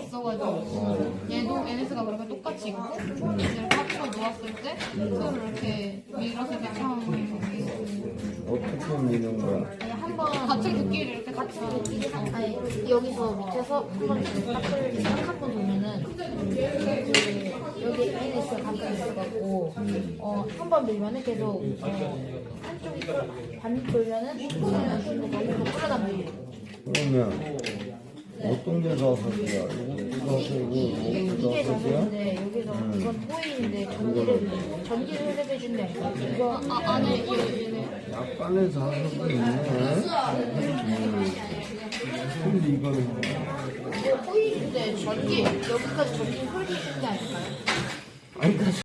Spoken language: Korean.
있어가지고 얘도 NS가 그렇게 똑같이 있고 이렇게 합쳐 놓았을 때 서로 이렇게 밀어서 이렇게 참 어떻게 미는 거야? 한번 같은 두께를 이렇게 같이 아니 여기서 밑에서 한번 딱을 딱한번 돌면은 여기 NS가 가까이 있어갖고 한 번 밀면은 계속 한쪽이 반 돌면은 한쪽이 반대로 끌어다니고. 그러면 어떤 게 자석이야? 이게 자석이야? 자석인데 여기서 이건 토일인데 전기를 회복해준대. 이거 안에 얘는 약간의 자석이 있네. 근데 이거는 뭐야? 이거 토일인데 전기 여기까지 전기 흘리는 게 아닐까요? 아니,